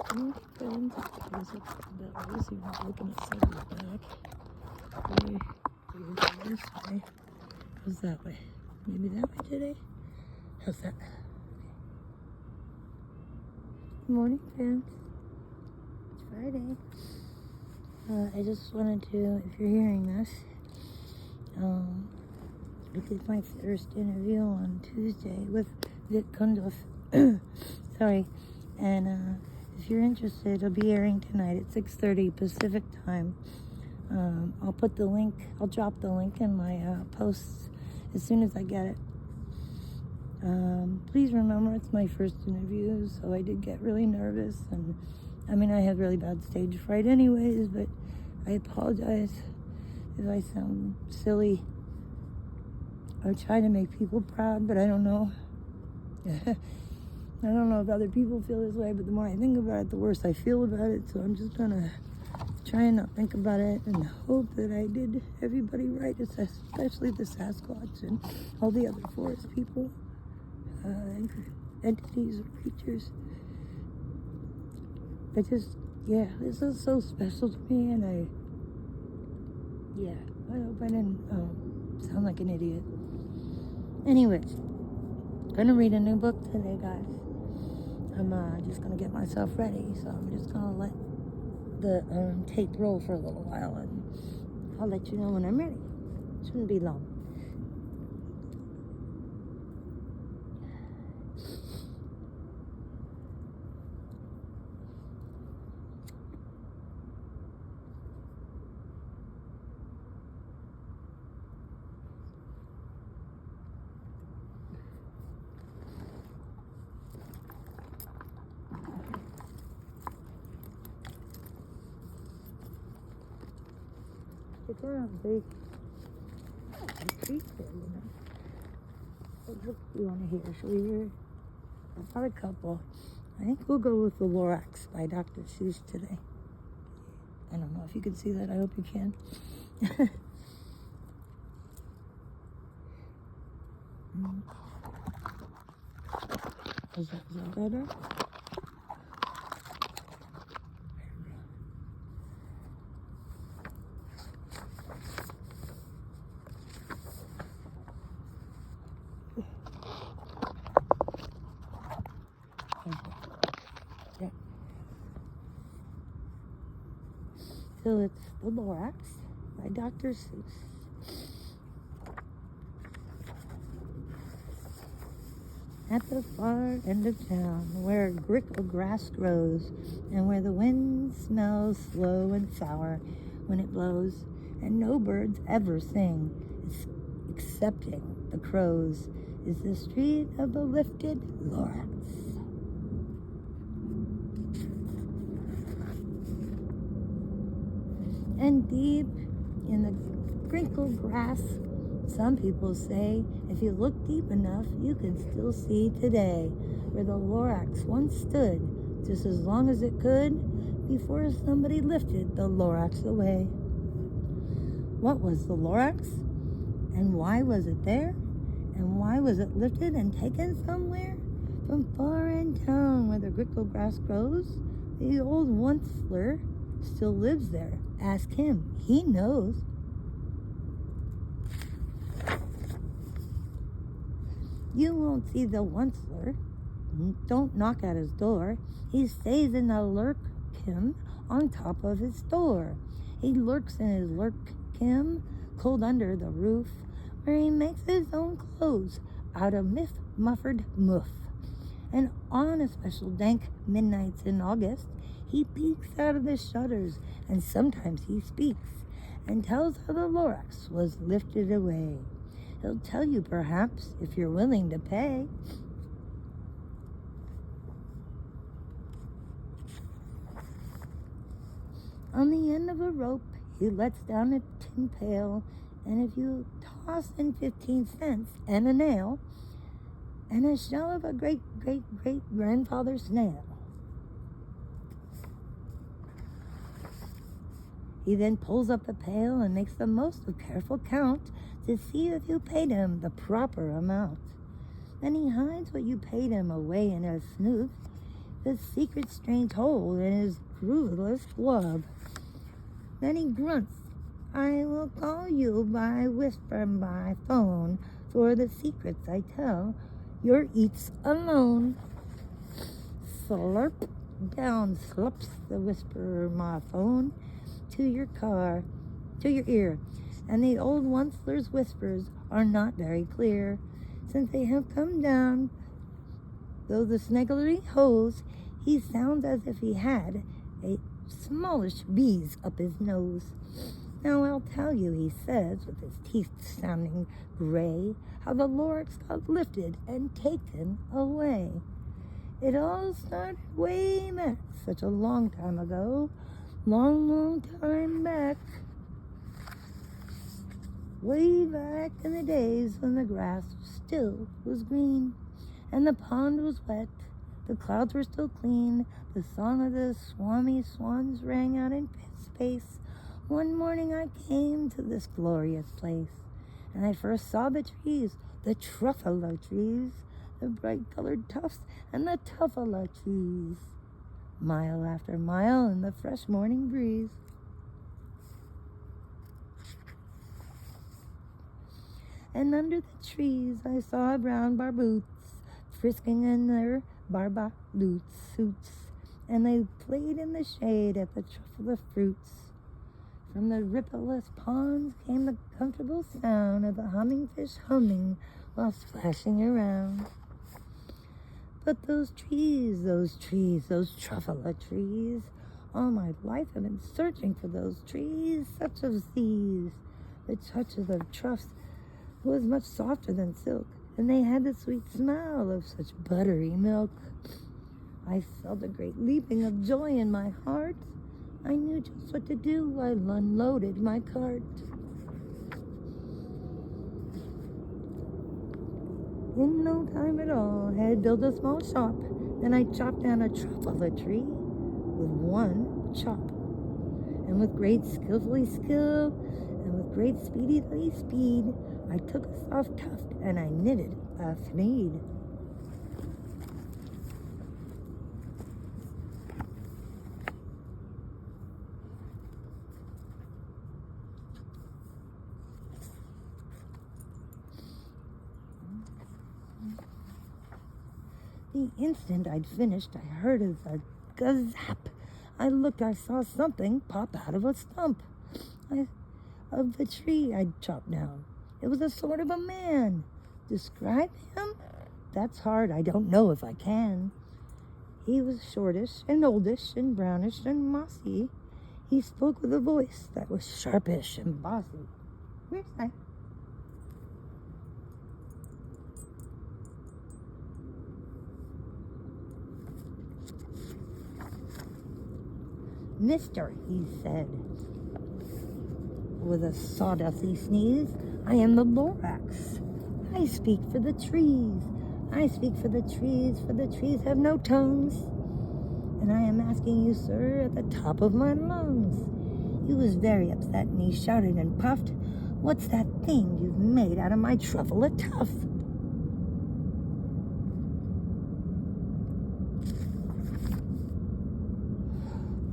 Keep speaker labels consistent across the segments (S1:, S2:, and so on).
S1: Friends, close up the bellows. You're not looking at Sutter's back. This way. How's that way? Maybe that way today? How's that? Good morning, friends. It's Friday. I just wanted to, if you're hearing this, I did my first interview on Tuesday with Vic Kundov. Sorry. And if you're interested, it'll be airing tonight at 6:30 Pacific time. I'll put the link, I'll drop the link in my posts as soon as I get it. Please remember it's my first interview, so I did get really nervous, and I mean, I have really bad stage fright anyways, but I apologize if I sound silly. I try to make people proud, but I don't know. I don't know if other people feel this way, but the more I think about it, the worse I feel about it, so I'm just gonna try and not think about it and hope that I did everybody right, especially the Sasquatch and all the other forest people, entities or creatures. This is so special to me, and I hope I didn't sound like an idiot. Anyways, gonna read a new book today, guys. I'm just gonna get myself ready, so I'm just gonna let the tape roll for a little while, and I'll let you know when I'm ready. Shouldn't be long. It's around big trees there, you know. What book do you want to hear? Shall we hear? I've got a couple. I think we'll go with the Lorax by Dr. Seuss today. I don't know if you can see that. I hope you can. Is that better? Yeah. So it's the Lorax by Dr. Seuss. At the far end of town, where grickle grass grows, and where the wind smells slow and sour when it blows, and no birds ever sing, excepting the crows, is the street of the lifted Lorax. And deep in the crinkled grass, some people say, if you look deep enough, you can still see today where the Lorax once stood, just as long as it could, before somebody lifted the Lorax away. What was the Lorax? And why was it there? And why was it lifted and taken somewhere? From far in town where the grickle grass grows, the old onceler still lives there. Ask him, he knows. You won't see the onceler. Don't knock at his door. He stays in the lurk-kim on top of his door. He lurks in his lurk-kim, cold under the roof, where he makes his own clothes out of muffered muff. And on a special dank midnights in August, he peeks out of the shutters, and sometimes he speaks and tells how the Lorax was lifted away. He'll tell you, perhaps, if you're willing to pay. On the end of a rope, he lets down a tin pail, and if you toss in 15 cents and a nail, and a shell of a great-great-great-grandfather snail, he then pulls up the pail and makes the most of careful count to see if you paid him the proper amount. Then he hides what you paid him away in a snoof, the secret strange hole in his grooveless glove. Then he grunts, I will call you by whisper by phone, for the secrets I tell, you're eats alone. Slurp, down slumps the whisperer my phone to your ear, and the old onceler's whispers are not very clear, since they have come down, though the sniggly hose, he sounds as if he had a smallish bees up his nose. Now I'll tell you, he says, with his teeth sounding gray, how the Lorax got lifted and taken away. It all started way back, such a long time ago, long time back. Way back in the days when the grass still was green, and the pond was wet, the clouds were still clean, the song of the swans rang out in space. One morning I came to this glorious place, and I first saw the trees, the truffalo trees, the bright-colored tufts, and the tuffalo trees, mile after mile in the fresh morning breeze. And under the trees I saw brown barboots frisking in their barbaloots suits, and they played in the shade at the truffle fruits. From the rippleless ponds came the comfortable sound of the humming fish humming while splashing around. But those trees, those truffalo trees, all my life I've been searching for those trees, such as these. The touch of the troughs was much softer than silk, and they had the sweet smell of such buttery milk. I felt a great leaping of joy in my heart. I knew just what to do. I unloaded my cart. In no time at all, I had built a small shop. Then I chopped down a truffalo tree with one chop. And with great skillfully skill, and with great speedily speed, I took a soft tuft and I knitted a sneed. The instant I'd finished, I heard a gazap. I looked, I saw something pop out of a stump of the tree I'd chopped down. It was a sort of a man. Describe him? That's hard. I don't know if I can. He was shortish and oldish and brownish and mossy. He spoke with a voice that was sharpish and bossy. Where's that? Mister, he said, with a sawdusty sneeze, I am the Lorax. I speak for the trees. I speak for the trees have no tongues. And I am asking you, sir, at the top of my lungs. He was very upset, and he shouted and puffed, what's that thing you've made out of my truffle tuff?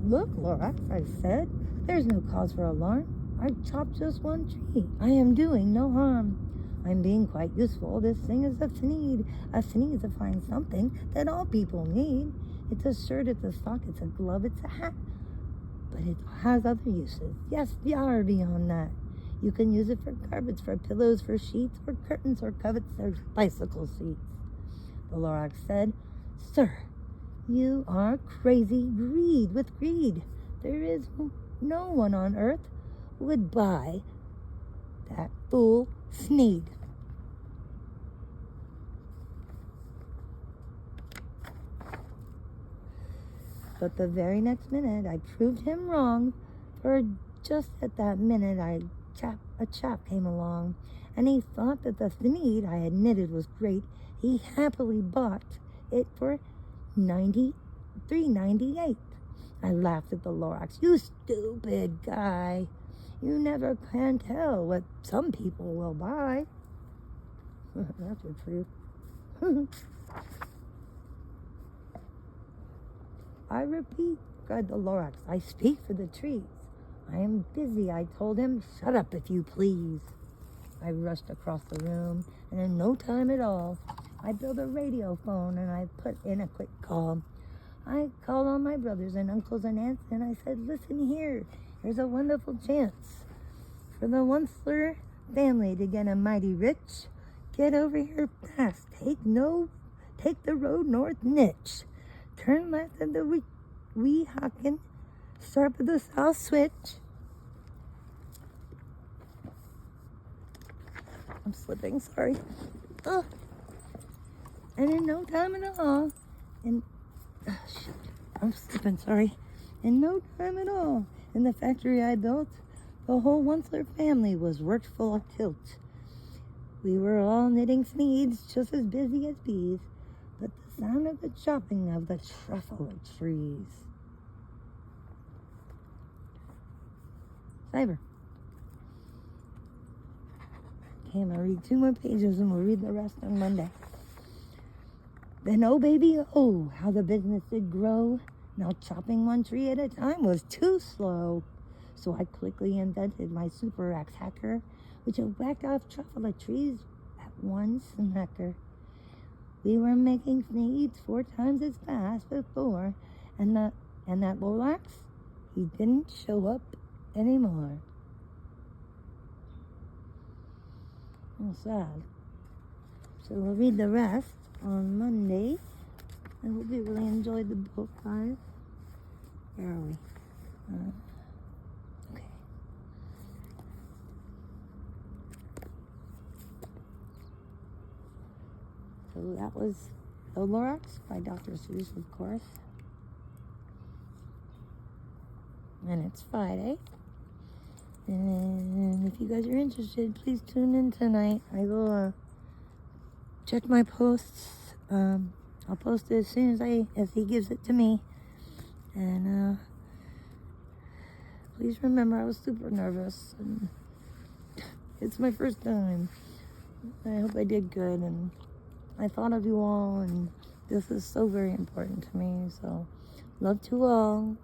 S1: Look, Lorax, I said, there's no cause for alarm. I've chopped just one tree. I am doing no harm. I'm being quite useful. This thing is a sneed. A sneed is to find something that all people need. It's a shirt, it's a sock, it's a glove, it's a hat. But it has other uses. Yes, far beyond that. You can use it for carpets, for pillows, for sheets, for curtains, or covers, or bicycle seats. The Lorax said, Sir, you are crazy with greed. There is no one on earth would buy that fool sneed. But the very next minute I proved him wrong, for just at that minute a chap came along, and he thought that the sneed I had knitted was great. He happily bought it for $93.98. I laughed at the Lorax. You stupid guy. You never can tell what some people will buy. That's the truth. I repeat, cried the Lorax. I speak for the trees. I am busy, I told him. Shut up, if you please. I rushed across the room, and in no time at all, I built a radio phone and I put in a quick call. I called on my brothers and uncles and aunts, and I said, listen here, here's a wonderful chance for the Onceler family to get a mighty rich. Get over here fast. Take the road north niche. Turn left at the Weehawken. Start at the south switch. I'm slipping, sorry. Oh. And in no time at all, I'm slipping, sorry. In no time at all, in the factory I built, the whole Onceler family was worked full of tilt. We were all knitting sneeds, just as busy as bees, but the sound of the chopping of the truffle trees. Cyber. Okay, I'm gonna read 2 more pages and we'll read the rest on Monday. Then, oh baby, oh, how the business did grow. Now chopping one tree at a time was too slow. So I quickly invented my super axe hacker, which had whacked off truffle trees at one smacker. We were making sneeds 4 times as fast before, and that Lorax, he didn't show up anymore. I'm sad. So we'll read the rest on Monday. I hope you really enjoyed the book, guys. Where are we? Okay. So that was The Lorax by Dr. Seuss, of course. And it's Friday. And if you guys are interested, please tune in tonight. I will check my posts. I'll post it as soon as he gives it to me. And please remember, I was super nervous. And it's my first time. I hope I did good. And I thought of you all. And this is so very important to me. So, love to all.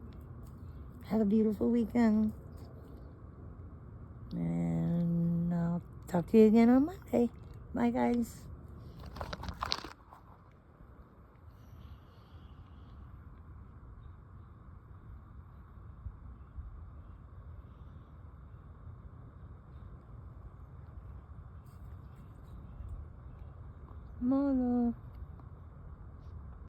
S1: Have a beautiful weekend. And I'll talk to you again on Monday. Bye, guys. Mother.